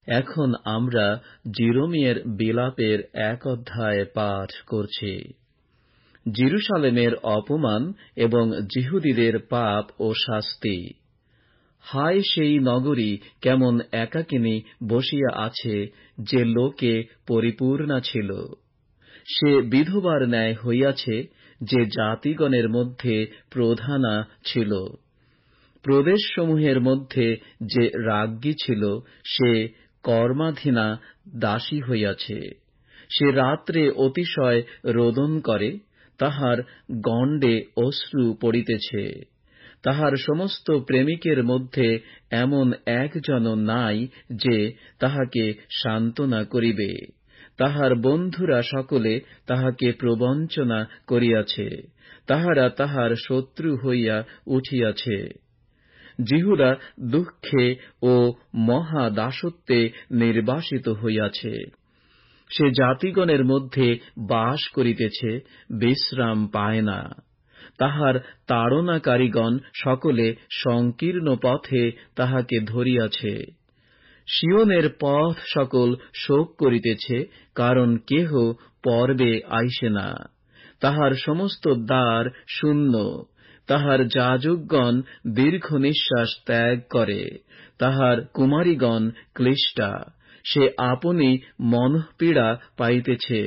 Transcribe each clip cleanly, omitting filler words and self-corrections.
এখন আমরা জিরোমিয়ের বিলাপের 1 অধ্যায় পাঠ করছি। জেরুসালেমের অপমান এবং যিহুদীদের পাপ ও শাস্তি। হায় সেই নগরী কেমন একাকিনী বসিয়া আছে, যে লোকে পরিপূর্ণা ছিল। সে বিধবার ন্যায় হইয়াছে, যে জাতিগণের মধ্যে প্রধানা ছিল। প্রদেশসমূহের মধ্যে যে রাজ্ঞী ছিল, সে কর্মাধীনা দাসী হইয়াছে। সে রাত্রে অতিশয় রোদন করে, তাহার গণ্ডে অশ্রু পড়িতেছে। তাহার সমস্ত প্রেমিকের মধ্যে এমন একজনও নাই, যে তাহাকে সান্ত্বনা করিবে। তাহার বন্ধুরা সকলে তাহাকে প্রবঞ্চনা করিয়াছে, তাহারা তাহার শত্রু হইয়া উঠিয়াছে। যিহুদা দুঃখে ও মহা দাসত্বে নির্বাসিত হইয়াছে। সে জাতিগণের মধ্যে বাস করিতেছে, বিশ্রাম পায় না। তাহার তাড়নাকারীগণ সকলে সংকীর্ণ পথে তাহাকে ধরিয়াছে। সিয়নের পথ সকল শোক করিতেছে, কারণ কেহ পর্বে আইসে না। তাহার সমস্ত দ্বার শূন্য। তাহার যাজকগণ দীর্ঘ নিঃশ্বাস ত্যাগ করে, তাহার কুমারীগণ ক্লিষ্টা। সে আপনি মনঃপীড়া পাইতেছে।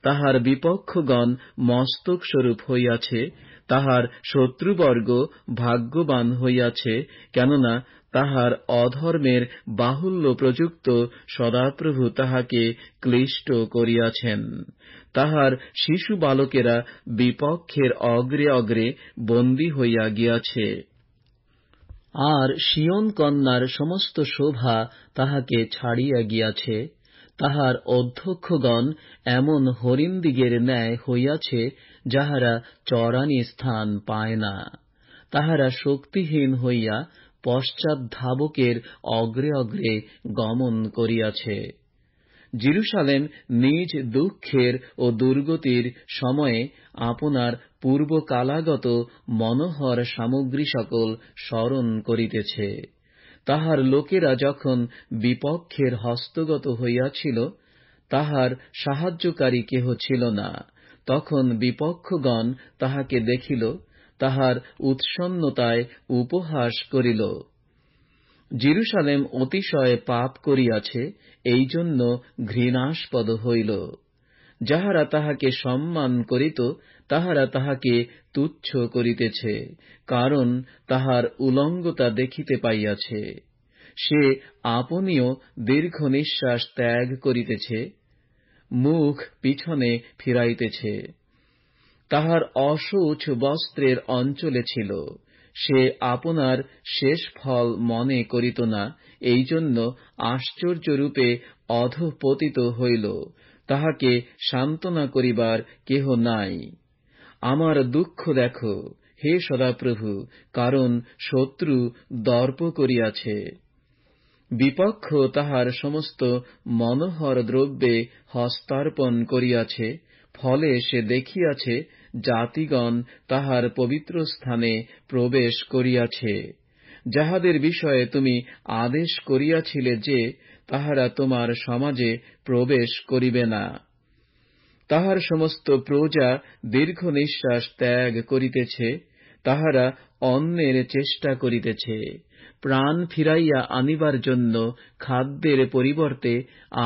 তাহার বিপক্ষগণ মস্তকস্বরূপ হইয়াছে, তাহার শত্রুবর্গ ভাগ্যবান হইয়াছে, কেননা তাহার অধর্মের বাহুল্য প্রযুক্ত সদাপ্রভু তাহাকে ক্লিষ্ট করিয়াছেন। তাহার শিশু বালকেরা বিপক্ষের অগ্রে অগ্রে বন্দী হইয়া গিয়াছে। আর সিয়ন কন্যার সমস্ত শোভা তাহাকে ছাড়িয়া গিয়াছে। তাহার অধ্যক্ষগণ এমন হরিণদিগের ন্যায় হইয়াছে, যাহারা চরানি স্থান পায় না। তাহারা শক্তিহীন হইয়া পশ্চাৎধাবকের অগ্রে অগ্রে গমন করিয়াছে। জেরুসালেম নিজ দুঃখের ও দুর্গতির সময়ে আপনার পূর্বকালাগত মনোহর সামগ্রী সকল স্মরণ করিতেছে। তাহার লোকেরা যখন বিপক্ষের হস্তগত হইয়াছিল, তাহার সাহায্যকারী কেহ ছিল না। তখন বিপক্ষগণ তাহাকে দেখিল, তাহার উৎসন্নতায় উপহাস করিল। জেরুসালেম অতিশয় পাপ করিয়াছে, এই জন্য ঘৃণাস্পদ হইল। যাহারা তাহাকে সম্মান করিত, তাহারা তাহাকে তুচ্ছ করিতেছে, কারণ তাহার উলঙ্গতা দেখিতে পাইয়াছে। সে আপনিও দীর্ঘ নিঃশ্বাস ত্যাগ করিতেছে, মুখ পিছনে ফিরাইতেছে। তাহার অশৌচ বস্ত্রের অঞ্চলে ছিল। সে আপনার শেষ ফল মনে করিত না, এই জন্য আশ্চর্যরূপে অধঃপতিত হইল। তাহাকে সান্ত্বনা করিবার কেহ নাই। আমার দুঃখ দেখো, হে সদাপ্রভু, কারণ শত্রু দর্প করিয়াছে। বিপক্ষ তাহার সমস্ত মনোহর দ্রব্যে হস্তার্পণ করিয়াছে। ফলে সে দেখিয়াছে, জাতিগণ তাহার পবিত্র স্থানে প্রবেশ করিয়াছে, যাহাদের বিষয়ে তুমি আদেশ করিয়াছিলে যে তাহারা তোমার সমাজে প্রবেশ করিবে না। তাহার সমস্ত প্রজা দীর্ঘ নিঃশ্বাস ত্যাগ করিতেছে। তাহারা অন্যের চেষ্টা করিতেছে, প্রাণ ফিরাইয়া আনিবার জন্য খাদ্যের পরিবর্তে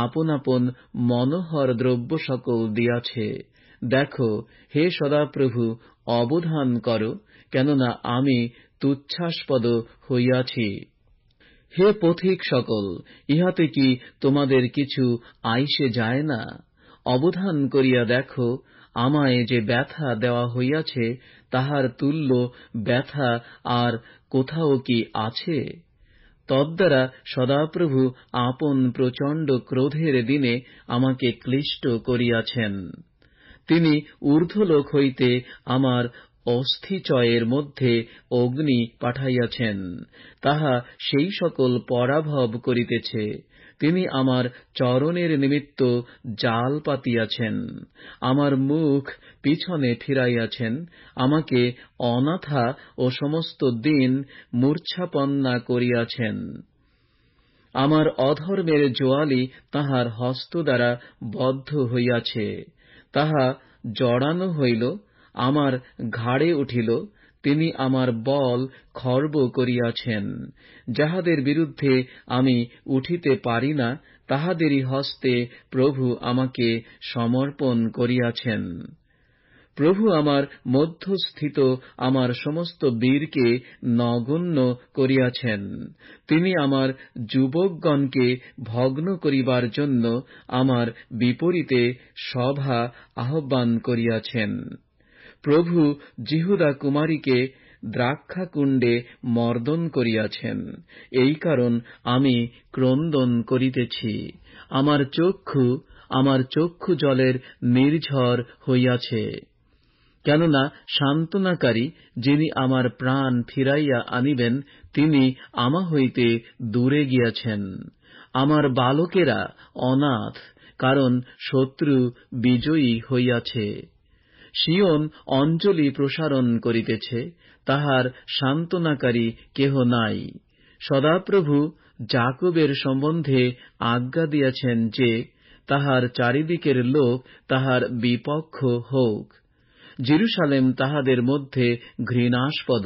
আপন আপন মনোহর দ্রব্য সকল দিয়াছে। দেখো, হে সদাপ্রভু, অবধান কর, কেননা আমি তুচ্ছাস্পদ হইয়াছি। হে পথিক সকল, ইহাতে কি তোমাদের কিছু আইসে যায় না? অবধান করিয়া দেখো, আমায় যে ব্যথা দেওয়া হইয়াছে, তাহার তুল্য ব্যথা আর কোথাও কি আছে? তদ্বারা সদাপ্রভু আপন প্রচণ্ড ক্রোধের দিনে আমাকে ক্লিষ্ট করিয়াছেন। তিনি ঊর্ধ্বলোক হইতে আমার অস্থিচয়ের মধ্যে অগ্নি পাঠাইয়াছেন, তাহা সেই সকল পরাভব করিতেছে। তিনি আমার চরণের নিমিত্ত জাল পাতিয়াছেন, আমার মুখ পিছনে ফিরাইয়াছেন, আমাকে অনাথা ও সমস্ত দিন মূর্ছাপন্না করিয়াছেন। আমার অধর্মের জোয়ালি তাহার হস্ত দ্বারা বদ্ধ হইয়াছে। তাহা জড়ানো হইল, আমার ঘাড়ে উঠিল। তিনি আমার বল খর্ব করিয়াছেন। যাহাদের বিরুদ্ধে আমি উঠিতে পারি না, তাহাদেরই হস্তে প্রভু আমাকে সমর্পণ করিয়াছেন। প্রভু আমার মধ্যস্থিত আমার সমস্ত বীরকে নগণ্য করিয়াছেন। তিনি আমার যুবকগণকে ভগ্ন করিবার জন্য আমার বিপরীতে সভা আহ্বান করিয়াছেন। প্রভু জিহুদা কুমারীকে দ্রাক্ষাকুণ্ডে মর্দন করিয়াছেন। এই কারণ আমি ক্রন্দন করিতেছি। আমার চক্ষু জলের নির্ঝর হইয়াছে। কেননা সান্ত্বনাকারী, যিনি আমার প্রাণ ফিরাইয়া আনিবেন, তিনি আমা হইতে দূরে গিয়াছেন। আমার বালকেরা অনাথ, কারণ শত্রু বিজয়ী হইয়াছে। সিয়ন অঞ্জলি প্রসারণ করিতেছে, তাহার সান্ত্বনাকারী কেহ নাই। সদাপ্রভু যাকবের সম্বন্ধে আজ্ঞা দিয়াছেন যে, তাহার চারিদিকের লোক তাহার বিপক্ষ হোক। জেরুসালেম তাহাদের মধ্যে ঘৃণাস্পদ।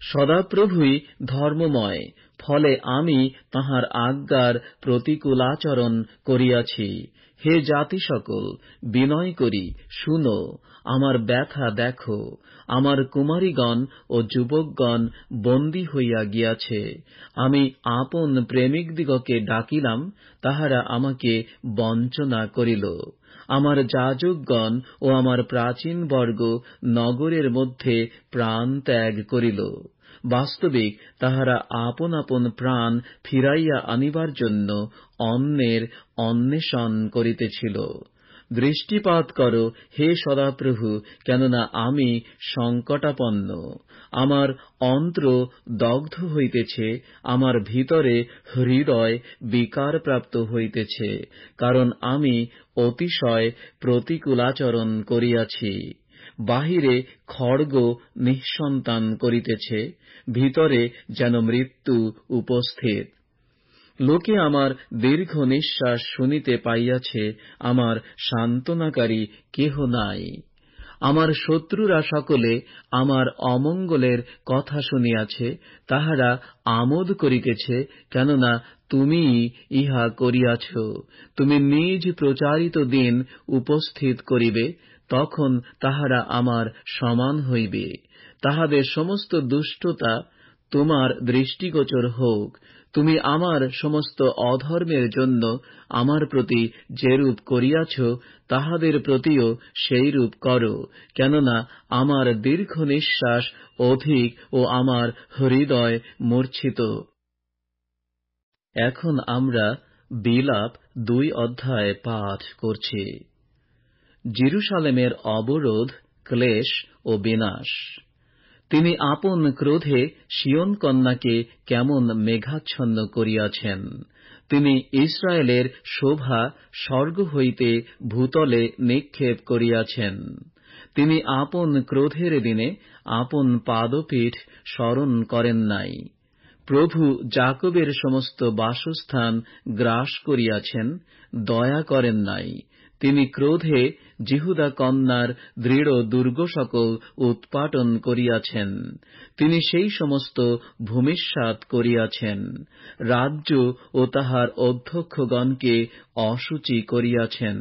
সদাপ্রভুই ধর্মময়, ফলে আমি তাহার আজ্ঞার প্রতিকূলাচরণ করিয়াছি। হে জাতি সকল, বিনয় করি শুনো, আমার ব্যথা দেখো। আমার কুমারীগণ ও যুবকগণ বন্দী হইয়া গিয়াছে। আমি আপন প্রেমিকদিগকে ডাকিলাম, তাহারা আমাকে বঞ্চনা করিল। আমার যাজকগণ ও আমার প্রাচীনবর্গ নগরের মধ্যে প্রাণ ত্যাগ করিল। বাস্তবিক তাহারা আপন আপন প্রাণ ফিরাইয়া আনিবার জন্য অন্যের অন্বেষণ করিতেছিল। দৃষ্টিপাত কর, হে সদাপ্রভু, কেননা আমি সংকটাপন্ন। আমার অন্ত্র দগ্ধ হইতেছে, আমার ভিতরে হৃদয় বিকারপ্রাপ্ত হইতেছে, কারণ আমি অতিশয় প্রতিকূলাচরণ করিয়াছি। বাহিরে খড়গ নিঃসন্তান করিতেছে, ভিতরে যেন মৃত্যু উপস্থিত। লোকে আমার দীর্ঘ নিঃশ্বাস শুনিতে পাইয়াছে, আমার সান্ত্বনাকারী কেহ নাই। আমার শত্রুরা সকলে আমার অমঙ্গলের কথা শুনিয়াছে, তাহারা আমোদ করিতেছে, কেননা তুমিই ইহা করিয়াছ। তুমি নিজ প্রচারিত দিন উপস্থিত করিবে, তখন তাহারা আমার সমান হইবে। তাহাদের সমস্ত দুষ্টতা তোমার দৃষ্টিগোচর হোক। তুমি আমার সমস্ত অধর্মের জন্য আমার প্রতি যেরূপ করিয়াছ, তাহাদের প্রতিও সেইরূপ কর, কেননা আমার দীর্ঘ নিঃশ্বাস অধিক ও আমার হৃদয় মূর্ছিত। এখন আমরা বিলাপ 2 অধ্যায় পাঠ করছি। জেরুসালেমের অবরোধ, ক্লেশ ও বিনাশ। তিনি আপন ক্রোধে সিয়ন কন্যাকে কেমন মেঘাচ্ছন্ন করিয়াছেন। তিনি ইসরায়েলের শোভা স্বর্গ হইতে ভূতলে নিক্ষেপ করিয়াছেন। তিনি আপন ক্রোধের দিনে আপন পাদপীঠ স্মরণ করেন নাই। প্রভু যাকবের সমস্ত বাসস্থান গ্রাস করিয়াছেন, দয়া করেন নাই। তিনি ক্রোধে জিহুদা কন্যার দৃঢ় দুর্গ সকল উৎপাটন করিয়াছেন। তিনি সেই সমস্ত ভূমিসাৎ করিয়াছেন। রাজ্য ও তাহার অধ্যক্ষগণকে অশুচি করিয়াছেন।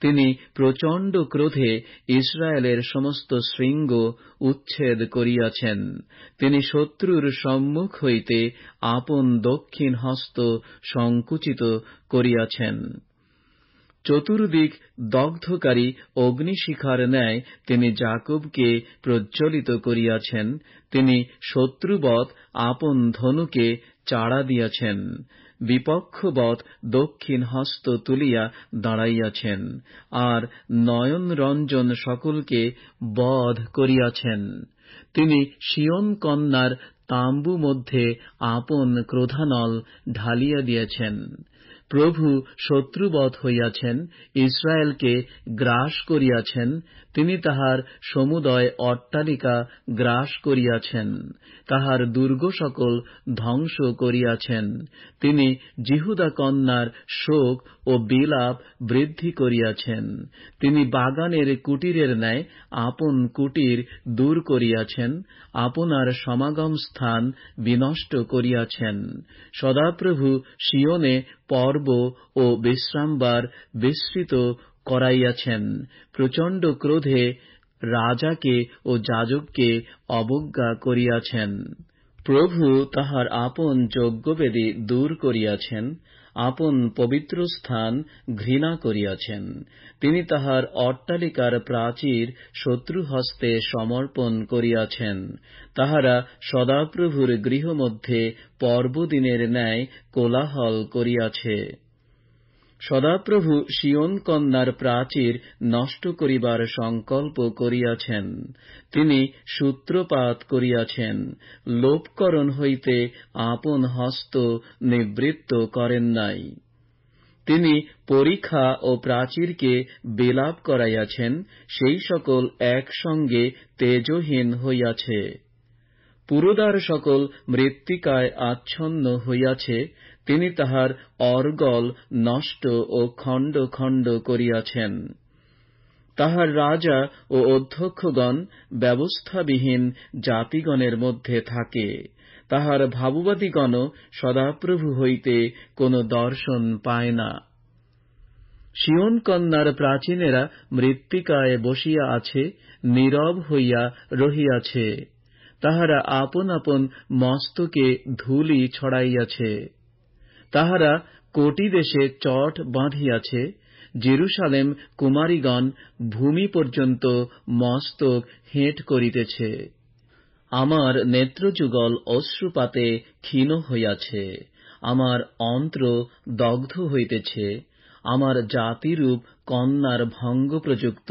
তিনি প্রচণ্ড ক্রোধে ইসরায়েলের সমস্ত শৃঙ্গ উচ্ছেদ করিয়াছেন। তিনি শত্রুর সম্মুখ হইতে আপন দক্ষিণ হস্ত সংকুচিত করিয়াছেন। চতুর্দিক দগ্ধকারী অগ্নিশিখার ন্যায় তিনি যাকবকে প্রজ্বলিত করিয়াছেন। তিনি শত্রুবৎ আপন ধনুকে চাড়া দিয়াছেন, বিপক্ষবৎ দক্ষিণ হস্ত তুলিয়া দাঁড়াইয়াছেন, আর নয়নরঞ্জন সকলকে বধ করিয়াছেন। তিনি সিয়ন কন্যার তাম্বু মধ্যে আপন ক্রোধানল ঢালিয়া দিয়েছেন। প্রভু শত্রুবৎ হইয়াছেন, ইসরায়েলকে গ্রাস করিয়াছেন। তিনি তাহার সমুদয় অট্টালিকা গ্রাস করিয়াছেন, তাহার দুর্গ সকল ধ্বংস করিয়াছেন। তিনি জিহুদা কন্যার শোক ও বিলাপ বৃদ্ধি করিয়াছেন। তিনি বাগানের কুটিরের ন্যায় আপন কুটির দূর করিয়াছেন, আপনার সমাগম স্থান বিনষ্ট করিয়াছেন। সদাপ্রভু সিয়নে পর্ব ও বিশ্রামবার বিস্তৃত করাইয়াছেন। প্রচণ্ড ক্রোধে রাজাকে ও যাজককে অবজ্ঞা করিয়াছেন। প্রভু তাহার আপন যজ্ঞবেদী দূর করিয়াছেন, আপন পবিত্র স্থান ঘৃণা করিয়াছেন। তিনি তাহার অট্টালিকার প্রাচীর শত্রুহস্তে সমর্পণ করিয়াছেন। তাহারা সদাপ্রভুর গৃহমধ্যে পর্বদিনের ন্যায় কোলাহল করিয়াছে। সদাপ্রভু সিয়ন কন্যার প্রাচীর নষ্ট করিবার সংকল্প করিয়াছেন। তিনি সূত্রপাত করিয়াছেন, লোপকরণ হইতে আপন হস্ত নিবৃত্ত করেন নাই। তিনি পরিখা ও প্রাচীরকে বিলাপ করাইয়াছেন, সেই সকল একসঙ্গে তেজহীন হইয়াছে। পুরোদার সকল মৃত্তিকায় আচ্ছন্ন হইয়াছে। তিনি তাহার অর্গল নষ্ট ও খণ্ড খণ্ড করিয়াছেন। তাহার রাজা ও অধ্যক্ষগণ ব্যবস্থাবিহীন জাতিগণের মধ্যে থাকে। তাহার ভাববাদীগণ সদাপ্রভু হইতে কোন দর্শন পায় না। সিয়ন কন্যার প্রাচীনেরা মৃত্তিকায় বসিয়া আছে, নীরব হইয়া রহিয়াছে। তাহারা আপন আপন মস্তকে ধূলি ছড়াইয়াছে। তাহারা কোটিদেশে চট বাঁধিয়াছে। জেরুসালেম কুমারীগণ ভূমি পর্যন্ত মস্তক হেঁট করিতেছে। আমার নেত্রযুগল অশ্রুপাতে ক্ষীণ হইয়াছে, আমার অন্ত্র দগ্ধ হইতেছে। আমার জাতিরূপ কন্যার ভঙ্গ প্রযুক্ত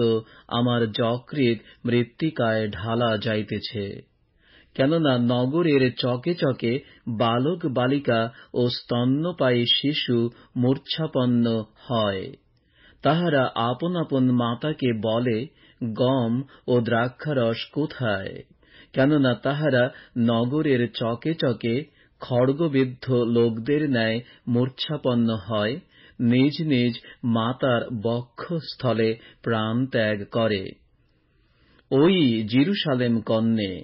আমার যকৃৎ মৃত্তিকায় ঢালা যাইতেছে। কেননা নগরের চকে চকে বালক বালিকা ও স্তন্যপায়ী শিশু মূর্ছাপন্ন হয়। তাহারা আপন আপন মাতাকে বলে, গম ও দ্রাক্ষারস কোথায়? কেননা তাহারা নগরের চকে চকে খড়গবিদ্ধ লোকদের ন্যায় মূর্ছাপন্ন হয়, নিজ নিজ মাতার বক্ষস্থলে প্রাণ ত্যাগ করে। ওই জেরুসালেম কন্যে,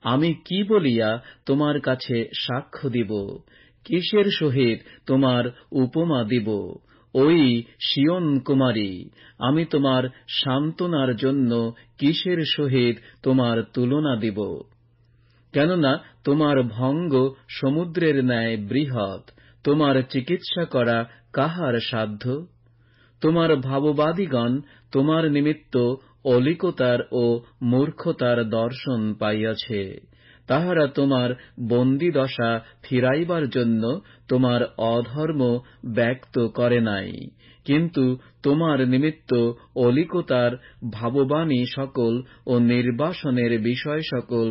আমি কি বলিয়া তোমার কাছে সাক্ষ্য দিব? কিসের সহিত তোমার উপমা দিব? ওই সিয়ন কুমারী, আমি তোমার সান্ত্বনার জন্য কিসের সহিত তোমার তুলনা দিব? কেননা তোমার ভঙ্গ সমুদ্রের ন্যায় বৃহৎ, তোমার চিকিৎসা করা কাহার সাধ্য? তোমার ভাববাদীগণ তোমার নিমিত্ত অলিকতার ও মূর্খতার দর্শন পাইয়াছে। তাহারা তোমার বন্দীদশা ফিরাইবার জন্য তোমার অধর্ম ব্যক্ত করে নাই, কিন্তু তোমার নিমিত্ত অলিকতার ভাববাণী সকল ও নির্বাসনের বিষয় সকল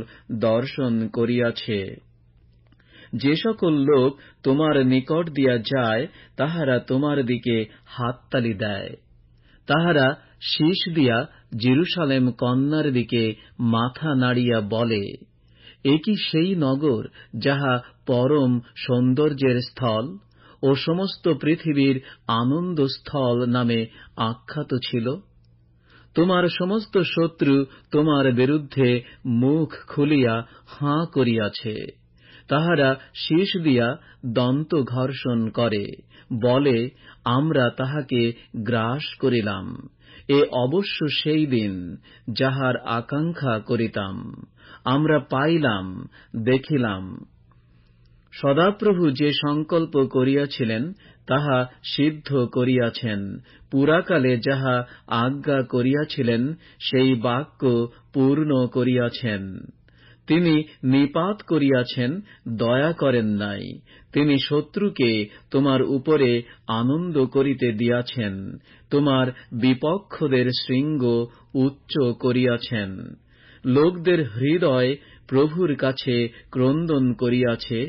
দর্শন করিয়াছে। যে সকল লোক তোমার নিকট দিয়া যায়, তাহারা তোমার দিকে হাততালি দেয়। তাহারা শীষ দিয়া জেরুসালেম কন্যার দিকে মাথা নাড়িয়া বলে, এ কি সেই নগর যাহা পরম সৌন্দর্যের স্থল ও সমস্ত পৃথিবীর আনন্দস্থল নামে আখ্যাত ছিল? তোমার সমস্ত শত্রু তোমার বিরুদ্ধে মুখ খুলিয়া হাঁ করিয়াছে। তাহারা শীষ দিয়া দন্ত ঘর্ষণ করে, বলে, আমরা তাহাকে গ্রাস করিলাম। এ অবশ্য সেই দিন যাহার আকাঙ্ক্ষা করিতাম, আমরা পাইলাম, দেখিলাম। সদাপ্রভু যে সংকল্প করিয়াছিলেন তাহা সিদ্ধ করিয়াছেন। পুরাকালে যাহা আজ্ঞা করিয়াছিলেন সেই বাক্য পূর্ণ করিয়াছেন। তিনি নিপাত করিয়াছেন, দয়া করেন নাই। তিনি শত্রুকে তোমার উপরে আনন্দ করিতে দিয়াছেন, তোমার বিপক্ষদের শৃঙ্গ উচ্চ করিয়াছেন। লোকদের হৃদয় প্রভুর কাছে ক্রন্দন করিয়াছে,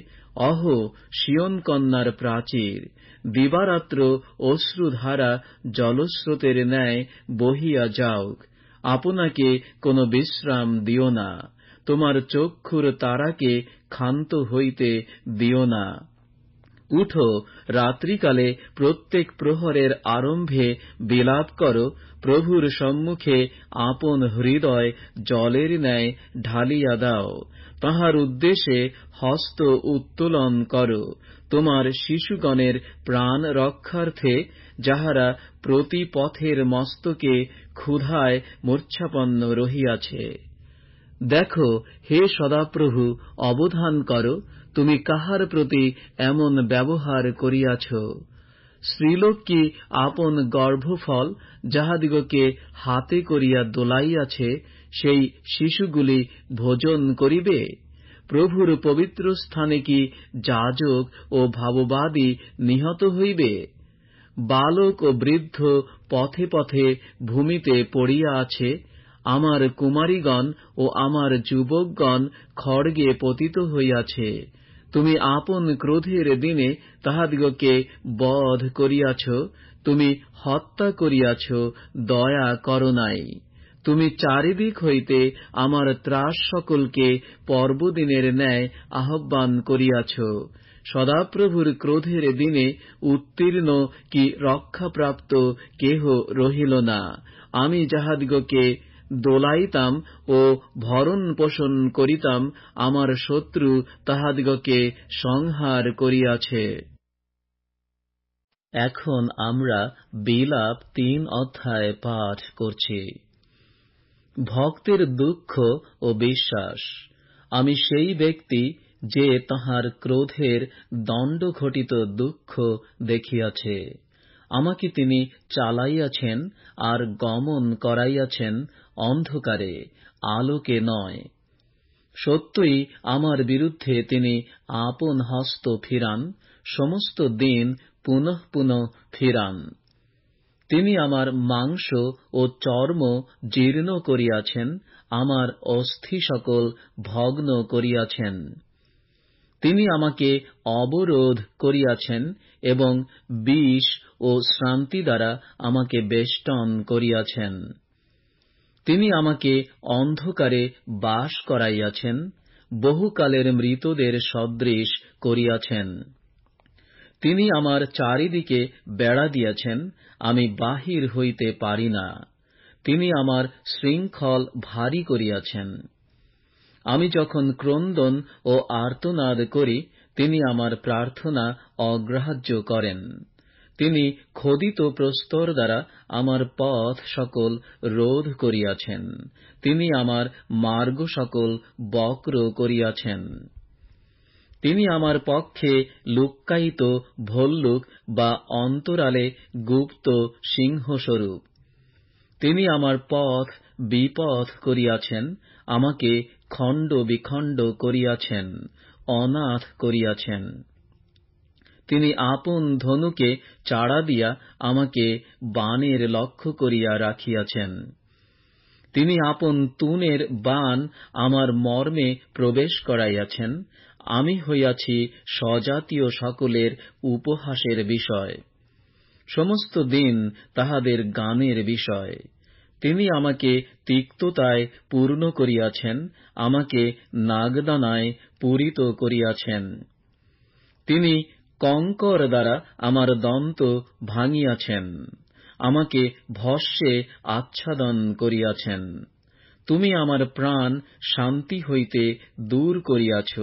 অহো সিয়ন কন্যার প্রাচীর, দিবারাত্র অশ্রুধারা জলস্রোতের ন্যায় বহিয়া যাওক। আপনাকে কোনো বিশ্রাম দিও না। তোমার চক্ষুর তারাকে ক্ষান্ত হইতে দিও না। উঠো, রাত্রিকালে প্রত্যেক প্রহরের আরম্ভে বিলাপ করো, প্রভুর সম্মুখে আপন হৃদয় জলের ন্যায় ঢালিয়া দাও। তাঁহার উদ্দেশ্যে হস্ত উত্তোলন করো, তোমার শিশুগণের প্রাণ রক্ষার্থে, যাহারা প্রতি পথের মস্তকে ক্ষুধায় মূর্ছাপন্ন রহিয়াছে। দেখো, হে সদাপ্রভু, অবধান করো, তুমি কাহার প্রতি এমন ব্যবহার করিয়াছ। স্ত্রীলোক কি আপন গর্ভফল যাহাদিগকে হাতে করিয়া দোলাইয়াছে, সেই শিশুগুলি ভোজন করিবে? প্রভুর পবিত্র স্থানে কি যাজক ও ভাববাদী নিহত হইবে? বালক ও বৃদ্ধ পথে পথে ভূমিতে পড়িয়া আছে, আমার কুমারীগণ ও আমার যুবকগণ খড়গে পতিত হইয়াছে। তুমি আপন ক্রোধের দিনে তাহাদিগকে বধ করিয়াছ, তুমি হত্যা করিয়াছ, দয়া করো নাই। তুমি চারিদিক হইতে আমার ত্রাস সকলকে পর্বদিনের ন্যায় আহ্বান করিয়াছ। সদাপ্রভুর ক্রোধের দিনে উত্তীর্ণ কি রক্ষাপ্রাপ্ত কেহ রহিল না। আমি যাহাদিগকে দোলাইতাম ও ভরণ পোষণ করিতাম, আমার শত্রু তাহাদিগকে সংহার করিয়াছে। এখন আমরা বিলাপ 3 অধ্যায় পাঠ করছি। ভক্তের দুঃখ ও বিশ্বাস। আমি সেই ব্যক্তি যে তাহার ক্রোধের দণ্ডঘটিত দুঃখ দেখিয়াছে। আমাকে তিনি চালাইয়াছেন আর গমন করাইয়াছেন অন্ধকারে, আলোকে নয়। সত্যই আমার বিরুদ্ধে তিনি আপন হস্ত ফিরান, সমস্ত দিন পুনঃ পুনঃ ফিরান। তিনি আমার মাংস ও চর্ম জীর্ণ করিয়াছেন, আমার অস্থি সকল ভগ্ন করিয়াছেন। তিনি আমাকে অবরোধ করিয়াছেন এবং বিষ ও শ্রান্তি দ্বারা আমাকে বেষ্টন করিয়াছেন। তিনি আমাকে অন্ধকারে বাস করাইয়াছেন, বহুকালের মৃতদের সদৃশ করিয়াছেন। তিনি আমার চারিদিকে বেড়া দিয়াছেন, আমি বাহির হইতে পারি না। তিনি আমার শৃঙ্খল ভারী করিয়াছেন। আমি যখন ক্রন্দন ও আর্তনাদ করি, তিনি আমার প্রার্থনা অগ্রাহ্য করেন। তিনি খোদিত প্রস্তর দ্বারা আমার পথ সকল রোধ করিয়াছেন। তিনি আমার মার্গ সকল বক্র করিয়াছেন। তিনি আমার পক্ষে লুক্কায়িত ভল্লুক বা অন্তরালে গুপ্ত সিংহস্বরূপ। তিনি আমার পথ বিপথ করিয়াছেন, আমাকে খণ্ড বিখণ্ড করিয়াছেন, অনাথ করিয়াছেন। তিনি আপন ধনুকে চাড়া দিয়া আমাকে বাণের লক্ষ্য করিয়া রাখিয়াছেন। তিনি আপন তুনের বাণ আমার মর্মে প্রবেশ করাইয়াছেন। আমি হইয়াছি স্বজাতীয় সকলের উপহাসের বিষয়, সমস্ত দিন তাহাদের গানের বিষয়। তিনি আমাকে তিক্ততায় পূর্ণ করিয়াছেন, আমাকে নাগদানায় পূরিত করিয়াছেন। তিনি কঙ্কর দ্বারা আমার দন্ত ভাঙিয়াছেন, আমাকে ভস্মে আচ্ছাদন করিয়াছেন। তুমি আমার প্রাণ শান্তি হইতে দূর করিয়াছ,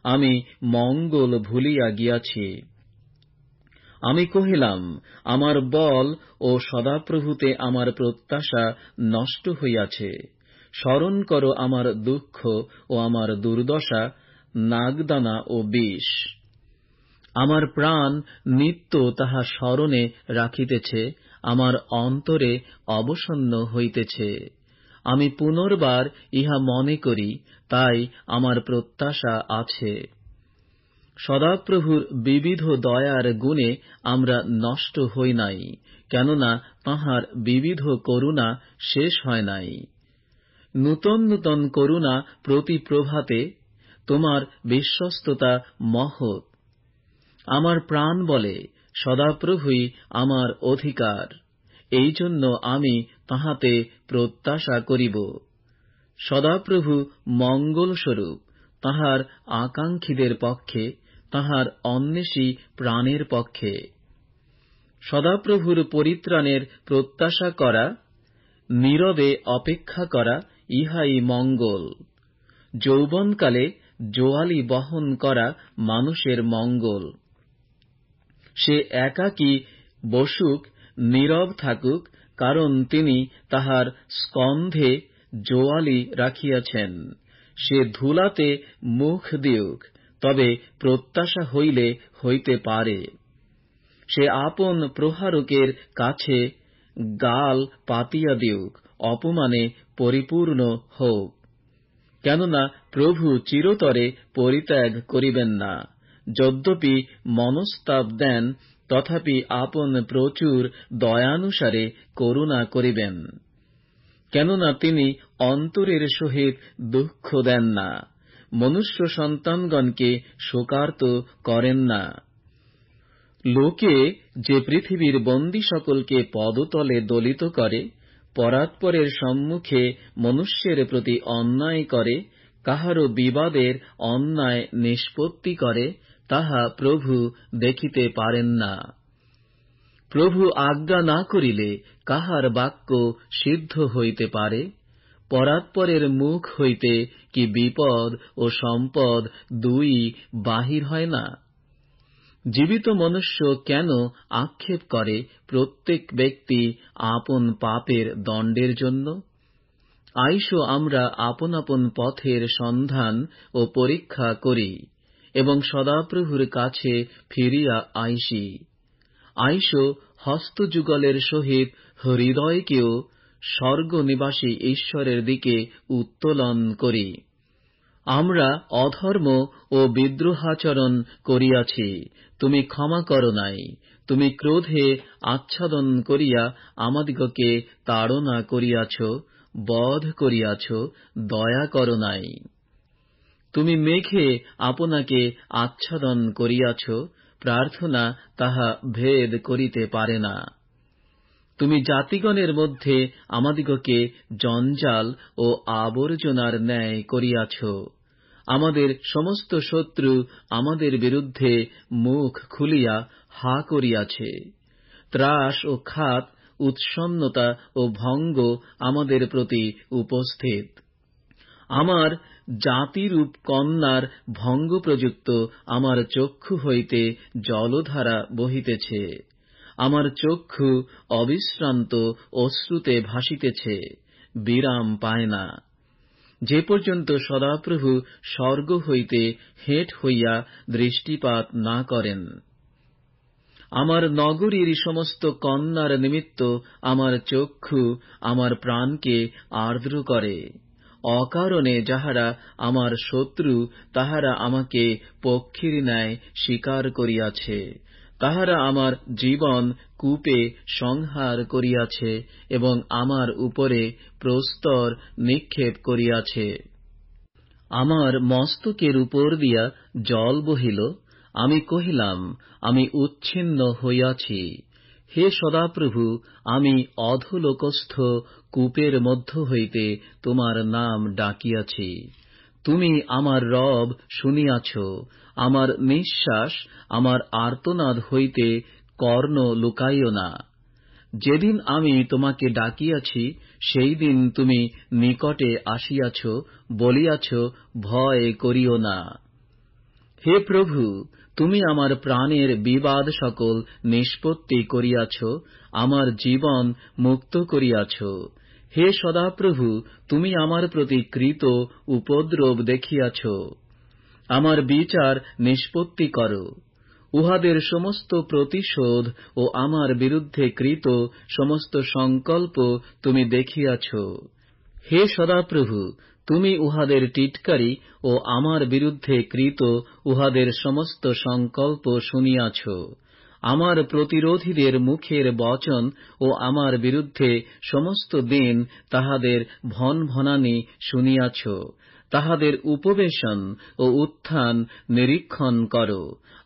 আমি মঙ্গল ভুলিয়া গিয়াছি। আমি কহিলাম, আমার বল ও সদাপ্রভুতে আমার প্রত্যাশা নষ্ট হইয়াছে। স্মরণ করো আমার দুঃখ ও আমার দুর্দশা, নাগদানা ও বিষ। আমার প্রাণ নিত্য তাহা স্মরণে রাখিতেছে, আমার অন্তরে অবসন্ন হইতেছে। আমি পুনর্বার ইহা মনে করি, তাই আমার প্রত্যাশা আছে। সদাপ্রভুর বিবিধ দয়ার গুণে আমরা নষ্ট হই নাই, কেননা তাঁহার বিবিধ করুণা শেষ হয় নাই। নূতন নূতন করুণা প্রতি প্রভাতে, তোমার বিশ্বস্ততা মহৎ। আমার প্রাণ বলে, সদাপ্রভুই আমার অধিকার। এই জন্য আমি তাহাতে প্রত্যাশা করিব। সদাপ্রভু মঙ্গলস্বরূপ, তাহার আকাঙ্ক্ষীদের পক্ষে, তাহার অন্বেষী প্রাণের পক্ষে। সদাপ্রভুর পরিত্রাণের প্রত্যাশা করা, নীরবে অপেক্ষা করা, ইহাই মঙ্গল। যৌবনকালে জোয়ালি বহন করা মানুষের মঙ্গল। সে একাকী বসুক, নীরব থাকুক, কারণ তিনি তাহার স্কন্ধে জোয়ালি রাখিয়াছেন। সে ধুলাতে মুখ দিউক, তবে প্রত্যাশা হইলে হইতে পারে। সে আপন প্রহারকের কাছে গাল পাতিয়া দিউক, অপমানে পরিপূর্ণ হোক। কেননা প্রভু চিরতরে পরিত্যাগ করিবেন না। যদ্যপি মনস্তাপ দেন, তথাপি আপন প্রচুর দয়ানুসারে করুণা করিবেন। কেননা তিনি অন্তরের সহিত দুঃখ দেন না, মনুষ্য সন্তানগণকে শোকার্ত করেন না। লোকে যে পৃথিবীর বন্দী সকলকে পদতলে দলিত করে, পরাৎপরের সম্মুখে মনুষ্যের প্রতি অন্যায় করে, কাহারও বিবাদের অন্যায় নিষ্পত্তি করে, তাহা প্রভু দেখিতে পারেন না। প্রভু আজ্ঞা না করিলে কাহার বাক্য সিদ্ধ হইতে পারে? পরাৎপরের মুখ হইতে কি বিপদ ও সম্পদ দুই বাহির হয় না? জীবিত মনুষ্য কেন আক্ষেপ করে প্রত্যেক ব্যক্তি আপন পাপের দণ্ডের জন্য? আইসো আমরা আপন আপন পথের সন্ধান ও পরীক্ষা করি এবং সদাপ্রভুর কাছে ফিরিয়া আইসি। আইসো হস্তযুগলের সহিত হৃদয়কেও স্বর্গনিবাসী ঈশ্বরের দিকে উত্তোলন করি। আমরা অধর্ম ও বিদ্রোহাচরণ করিয়াছি, তুমি ক্ষমা করো নাই। তুমি ক্রোধে আচ্ছাদন করিয়া আমাদিগকে তাড়না করিয়াছ, বধ করিয়াছ, দয়া করো নাই। তুমি মেঘে আপনাকে আচ্ছাদন করিয়াছ, প্রার্থনা তাহা ভেদ করিতে পারে না। তুমি জাতিগণের মধ্যে আমাদিগকে জঞ্জাল ও আবর্জনার ন্যায় করিয়াছ। আমাদের সমস্ত শত্রু আমাদের বিরুদ্ধে মুখ খুলিয়া হা করিয়াছে। ত্রাস ও খাত, উৎসন্নতা ও ভঙ্গ আমাদের প্রতি উপস্থিত। আমার জাতিরূপ কন্যার ভঙ্গ প্রযুক্ত আমার চক্ষু হইতে জলধারা বহিতেছে। আমার চক্ষু অবিশ্রান্ত অশ্রুতে ভাসিতেছে, বিরাম পায় না, যে পর্যন্ত সদাপ্রভু স্বর্গ হইতে হেঁট হইয়া দৃষ্টিপাত না করেন। আমার নগরীর সমস্ত কন্যার নিমিত্ত আমার চক্ষু আমার প্রাণকে আর্দ্র করে। অকারণে যাহারা আমার শত্রু, তাহারা আমাকে পক্ষীর ন্যায় স্বীকার করিয়াছে। তাহারা আমার জীবন কূপে সংহার করিয়াছে এবং আমার উপরে প্রস্তর নিক্ষেপ করিয়াছে। আমার মস্তকের উপর দিয়া জল বহিল। আমি কহিলাম, আমি উচ্ছিন্ন হইয়াছি। হে সদাপ্রভু, আমি অধোলোকস্থ কূপের মধ্য হইতে তোমার নাম ডাকিয়াছি। তুমি আমার রব শুনিয়াছ। আমার নিঃশ্বাস, আমার আর্তনাদ হইতে কর্ণ লুকাইও না। যেদিন আমি তোমাকে ডাকিয়াছি, সেই দিন তুমি নিকটে আসিয়াছ, বলিয়াছ, ভয় করিও না। হে প্রভু, তুমি আমার প্রাণের বিবাদ সকল নিষ্পত্তি করিয়াছ, আমার জীবন মুক্ত করিয়াছ। হে সদাপ্রভু, তুমি আমার প্রতি কৃত উপদ্রব দেখিয়াছ। আমার বিচার নিষ্পত্তি করো। উহাদের সমস্ত প্রতিশোধ ও আমার বিরুদ্ধে কৃত সমস্ত সংকল্প তুমি দেখিয়াছ। হে সদাপ্রভু, তুমি উহাদের টিটকারি ও আমার বিরুদ্ধে কৃত উহাদের সমস্ত সংকল্প শুনিয়াছ। আমার প্রতিরোধীদের মুখের বচন ও আমার বিরুদ্ধে সমস্ত দিন তাহাদের ভনভনানি শুনিয়াছ। তাহাদের উপবেশন ও উত্থান নিরীক্ষণ কর।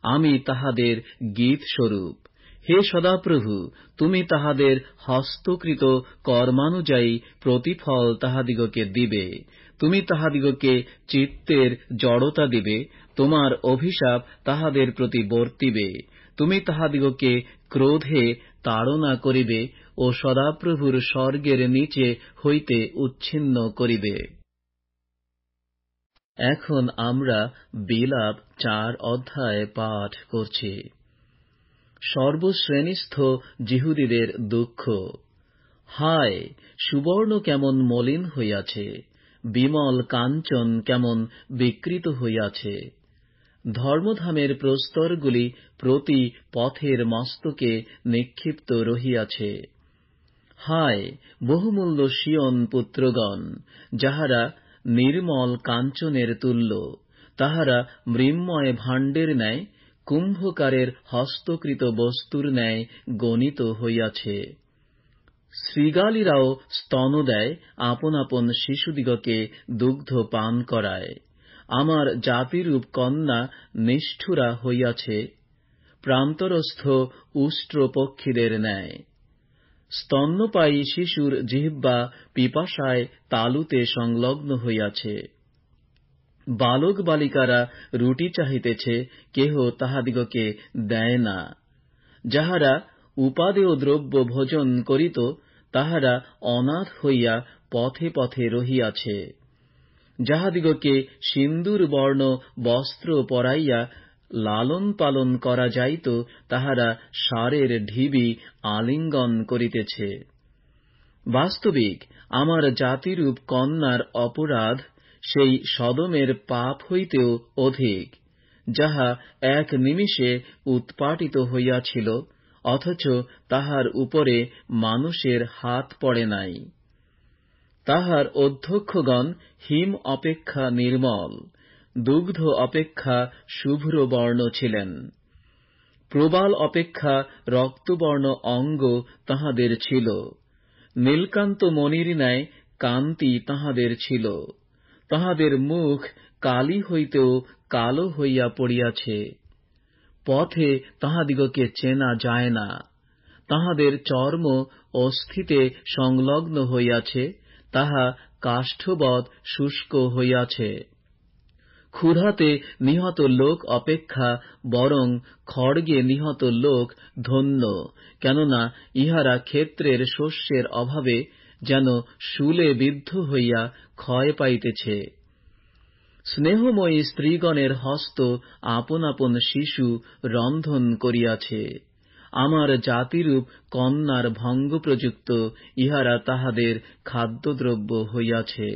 আমি তাহাদের গীতস্বরূপ। হে সদাপ্রভু, তুমি তাহাদের হস্তকৃত কর্মানুযায়ী প্রতিফল তাহাদিগকে দিবে। তুমি তাহাদিগকে চিত্তের জড়তা দিবে, তোমার অভিশাপ তাহাদের প্রতি বর্তিবে। তুমি তাহাদিগকে ক্রোধে তাড়না করিবে ও সদাপ্রভুর স্বর্গের নিচে হইতে উচ্ছিন্ন করিবে। এখন আমরা বিলাপ 4 অধ্যায় পাঠ করছি। সর্বশ্রেণীস্থ যিহুদীদের দুঃখ। হায়, সুবর্ণ কেমন মলিন হইয়াছে, বিমল কাঞ্চন কেমন বিকৃত হইয়াছে। ধর্মধামের প্রস্তরগুলি প্রতি পথের মস্তকে নিক্ষিপ্ত রহিয়াছে। হায়, বহুমূল্য সিয়ন পুত্রগণ, যাহারা নির্মল কাঞ্চনের তুল্য, তাহারা মৃন্ময় ভাণ্ডের ন্যায়, কুম্ভকারের হস্তকৃত বস্তুর ন্যায় গণিত হইয়াছে। শৃগালীরাও স্তন দেয়, আপন আপন শিশুদিগকে দুগ্ধ পান করায়। আমার জাতিরূপ কন্যা নিষ্ঠুরা হইয়াছে, প্রান্তরস্থ উষ্ট্র পক্ষীদের ন্যায়। স্তন্যপায়ী শিশুর জিহ্বা পিপাসায় তালুতে সংলগ্ন হইয়াছে। বালক বালিকারা রুটি চাহিতেছে, কেহ তাহাদিগকে দেয় না। যাহারা উপাদেয় দ্রব্য ভোজন করিত, তাহারা অনাথ হইয়া পথে পথে রহিয়াছে। যাহাদিগকে সিন্দুর বর্ণ বস্ত্র পরাইয়া লালন পালন করা যাইত, তাহারা সারের ঢিবি আলিঙ্গন করিতেছে। বাস্তবিক আমার জাতিরূপ কন্যার অপরাধ সেই সদমের পাপ হইতেও অধিক, যাহা এক নিমিষে উৎপাটিত হইয়াছিল, অথচ তাহার উপরে মানুষের হাত পড়ে নাই। তাহার অধ্যক্ষগণ হিম অপেক্ষা নির্মল, দুগ্ধ অপেক্ষা শুভ্র বর্ণ ছিলেন। প্রবাল অপেক্ষা রক্তবর্ণ অঙ্গ তাহাদের ছিল। নীলকান্ত মণির ন্যায় কান্তি তাহাদের ছিল। তাহাদের মুখ কালি হইতেও কালো হইয়া পড়িয়াছে। পথে তাহাদিগকে চেনা যায় না। তাহাদের চর্ম অস্থিতে সংলগ্ন হইয়াছে, তাহা কাষ্ঠবৎ শুষ্ক হইয়াছে। ক্ষুধাতে নিহত লোক অপেক্ষা বরং খড়গে নিহত লোক ধন্য, কেননা ইহারা ক্ষেত্রের শস্যের অভাবে যেন শূলে বিদ্ধ হইয়া ক্ষয় পাইতেছে। স্নেহময়ী স্ত্রীগণের হস্ত আপন আপন শিশু রন্ধন করিয়াছে। আমার জাতিরূপ কন্যার ভঙ্গ প্রযুক্ত ইহারা তাহাদের খাদ্যদ্রব্য হইয়াছে।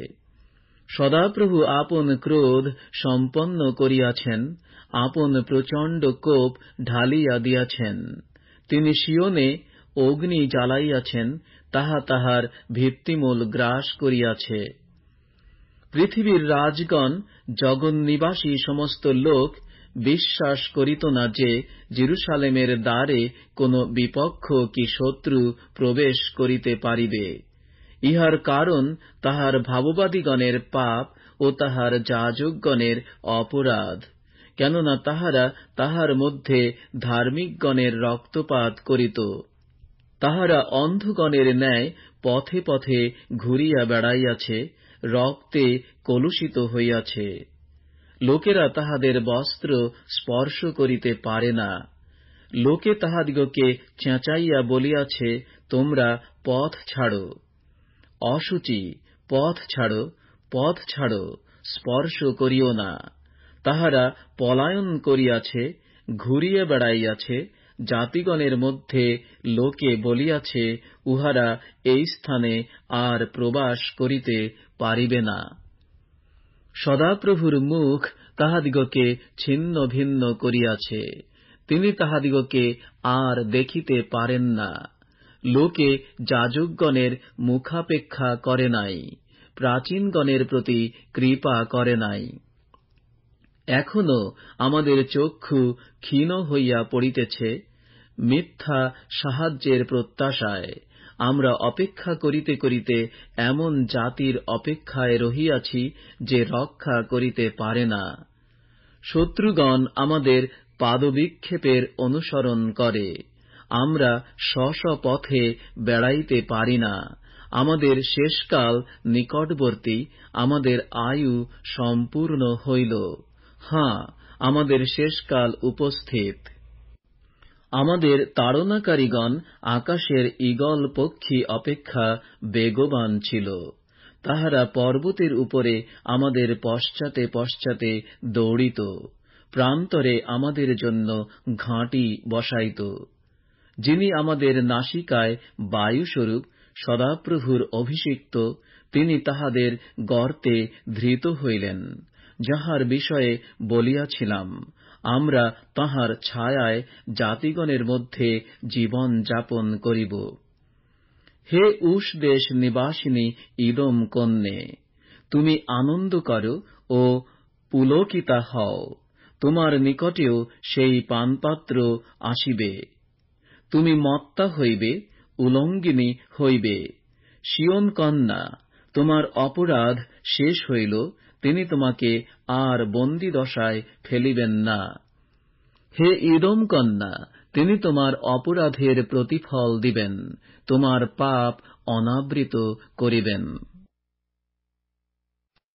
সদাপ্রভু আপন ক্রোধ সম্পন্ন করিয়াছেন, আপন প্রচণ্ড কোপ ঢালিয়া দিয়াছেন। তিনি সিয়নে অগ্নি জ্বালাইয়াছেন, তাহা তাহার ভিত্তিমূল গ্রাস করিয়াছে। পৃথিবীর রাজগণ, জগন্নিবাসী সমস্ত লোক বিশ্বাস করিত না যে জেরুসালেমের দ্বারে কোন বিপক্ষ কি শত্রু প্রবেশ করিতে পারিবে। ইহার কারণ তাহার ভাববাদীগণের পাপ ও তাহার যাজকগণের অপরাধ, কেননা তাহারা তাহার মধ্যে ধার্মিকগণের রক্তপাত করিত। তাহারা অন্ধগণের ন্যায় পথে পথে ঘুরিয়া বেড়াইয়াছে, রক্তে কলুষিত হইয়াছে। লোকেরা তাহাদের বস্ত্র স্পর্শ করিতে পারে না। লোকে তাহাদিগকে চেঁচাইয়া বলিয়াছে, তোমরা পথ ছাড়ো। অশুচি, পথ ছাড়ো, পথ ছাড়ো, স্পর্শ করিও না। তাহারা পলায়ন করিয়াছে, ঘুরিয়া বেড়াইয়াছে। জাতিগণের মধ্যে লোকে বলিয়াছে, উহারা এই স্থানে আর প্রবাস করিতে পারিবে না। সদাপ্রভুর মুখ তাহাদিগকে ছিন্ন ভিন্ন করিয়াছে, তিনি তাহাদিগকে আর দেখিতে পারেন না। লোকে যাজকগণের মুখাপেক্ষা করে নাই, প্রাচীনগণের প্রতি কৃপা করে নাই। এখনো আমাদের চক্ষু ক্ষীণ হইয়া পড়িতেছে, মিথ্যা সাহায্যের প্রত্যাশায়। আমরা অপেক্ষা করিতে করিতে এমন জাতির অপেক্ষায় রহিয়াছি যে রক্ষা করিতে পারে না। শত্রুগণ আমাদের পাদবিক্ষেপের অনুসরণ করে, আমরা স্ব পথে বেড়াইতে পারি না। আমাদের শেষকাল নিকটবর্তী, আমাদের আয়ু সম্পূর্ণ হইল। হাঁ, আমাদের শেষকাল উপস্থিত। আমাদের তাড়নাকারীগণ আকাশের ঈগল পক্ষী অপেক্ষা বেগবান ছিল। তাহারা পর্বতের উপরে আমাদের পশ্চাতে পশ্চাতে দৌড়িত, প্রান্তরে আমাদের জন্য ঘাঁটি বসাইত। যিনি আমাদের নাসিকায় বায়ুস্বরূপ, সদাপ্রভুর অভিষিক্ত, তিনি তাহাদের গর্তে ধৃত হইলেন, যাহার বিষয়ে বলিয়াছিলাম, আমরা তাঁহার ছায়ায় জাতিগণের মধ্যে জীবন যাপন করিব। হে উশ দেশ নিবাসিনী ইদোম কন্যে, তুমি আনন্দ করো ও পুলকিতা হও, তোমার নিকটেও সেই পানপাত্র আসিবে। তুমি মত্তা হইবে, উলঙ্গিনী হইবে। সিয়ন কন্যা, তোমার অপরাধ শেষ হইল, তিনি তোমাকে আর বন্দীদশায় ফেলিবেন না। হে ইদোম কন্যা, তিনি তোমার অপরাধের প্রতিফল দিবেন, তোমার পাপ অনাবৃত করিবেন।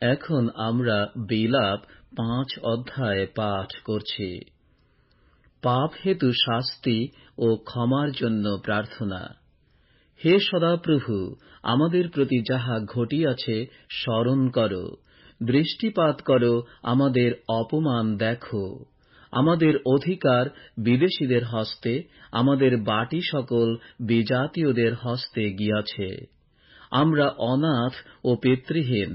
এখন আমরা বিলাপ 5 অধ্যায় পাঠ করছি। পাপ হেতু শাস্তি ও ক্ষমার জন্য প্রার্থনা। হে সদাপ্রভু, আমাদের প্রতি যাহা ঘটিয়াছে স্মরণ করো, দৃষ্টিপাত করো, আমাদের অপমান দেখো। আমাদের অধিকার বিদেশীদের হস্তে, আমাদের বাটি সকল বিজাতীয়দের হস্তে গিয়াছে। আমরা অনাথ ও পিতৃহীন,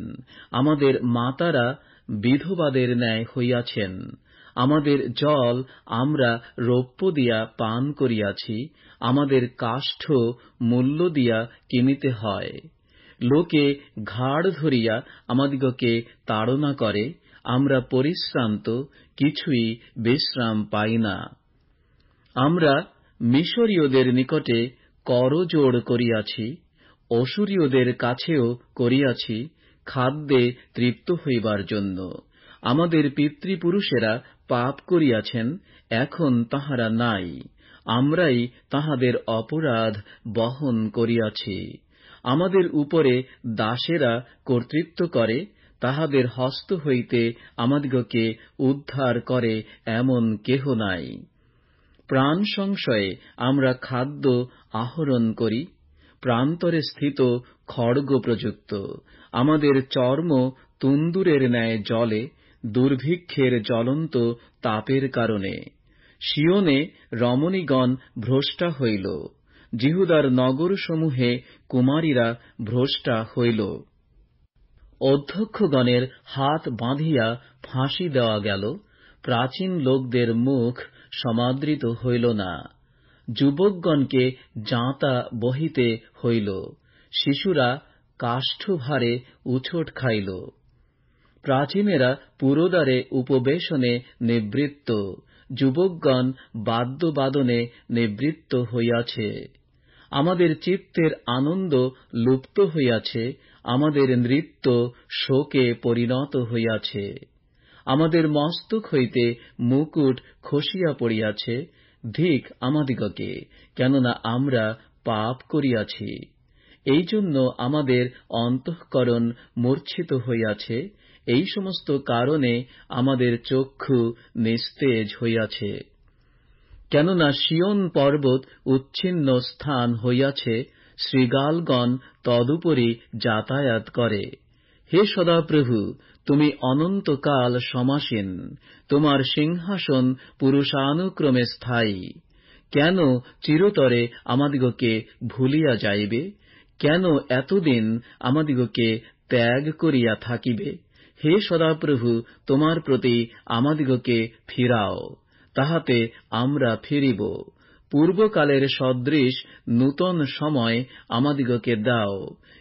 আমাদের মাতারা বিধবাদের ন্যায় হইয়াছেন। আমাদের জল আমরা রৌপ্য দিয়া পান করিয়াছি, আমাদের কাষ্ঠ মূল্য দিয়া কিনিতে হয়। লোকে ঘাড় ধরিয়া আমাদিগকে তাড়না করে, আমরা পরিশ্রান্ত, কিছুই বিশ্রাম পাই না। আমরা মিশরীয়দের নিকটে করজোড় করিয়াছি, অসুরীয়দের কাছেও করিয়াছি, খাদ্যে তৃপ্ত হইবার জন্য। আমাদের পিতৃপুরুষেরা পাপ করিয়াছেন, এখন তাহারা নাই, আমরাই তাহাদের অপরাধ বহন করিয়াছি। আমাদের উপরে দাসেরা কর্তৃত্ব করে, তাহাদের হস্ত হইতে আমাদিগকে উদ্ধার করে এমন কেহ নাই। প্রাণ সংশয়ে আমরা খাদ্য আহরণ করি, প্রান্তরে স্থিত খড়গ প্রযুক্ত। আমাদের চর্ম তুন্দুরের ন্যায় জ্বলে, দুর্ভিক্ষের জ্বলন্ত তাপের কারণে। সিয়নে রমণীগণ ভ্রষ্টা হইল, জিহুদার নগরসমূহে কুমারীরা ভ্রষ্টা হইল। অধ্যক্ষগণের হাত বাঁধিয়া ফাঁসি দেওয়া গেল, প্রাচীন লোকদের মুখ সমাদৃত হইল না। যুবকগণকে জাঁতা বহিতে হইল, শিশুরা কাষ্ঠভারে উছোট খাইল। প্রাচীনেরা পুরোদারে উপবেশনে নিবৃত্ত, যুবকগণ বাদ্যবাদনে নিবৃত্ত হইয়াছে। আমাদের চিত্তের আনন্দ লুপ্ত হইয়াছে, আমাদের নৃত্য শোকে পরিণত হইয়াছে। আমাদের মস্তক হইতে মুকুট খসিয়া পড়িয়াছে, ধিক আমাদিগকে, কেননা আমরা পাপ করিয়াছি। এই জন্য আমাদের অন্তঃকরণ মূর্ছিত হইয়াছে, এই সমস্ত কারণে আমাদের চক্ষু নিস্তেজ হইয়াছে। কেননা সিয়ন পর্বত উচ্ছিন্ন স্থান হইয়াছে, শৃগালগণ তদুপরি যাতায়াত করে। হে সদাপ্রভু, তুমি অনন্তকাল সমাসীন, তোমার সিংহাসন পুরুষানুক্রমে স্থায়ী। কেন চিরতরে আমাদিগকে ভুলিয়া যাইবে? কেন এতদিন আমাদিগকে ত্যাগ করিয়া থাকিবে? হে সদাপ্রভু, তোমার প্রতি আমাদিগকে ফিরাও, তাহাতে আমরা ফিরিব। পূর্বকালের সদৃশ নূতন সময় আমাদিগকে দাও,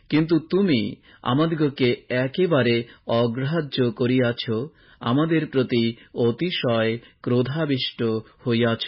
কিন্তু তুমি আমাদিগকে একেবারে অগ্রাহ্য করিয়াছ, আমাদের প্রতি অতিশয় ক্রোধাবিষ্ট হইয়াছ।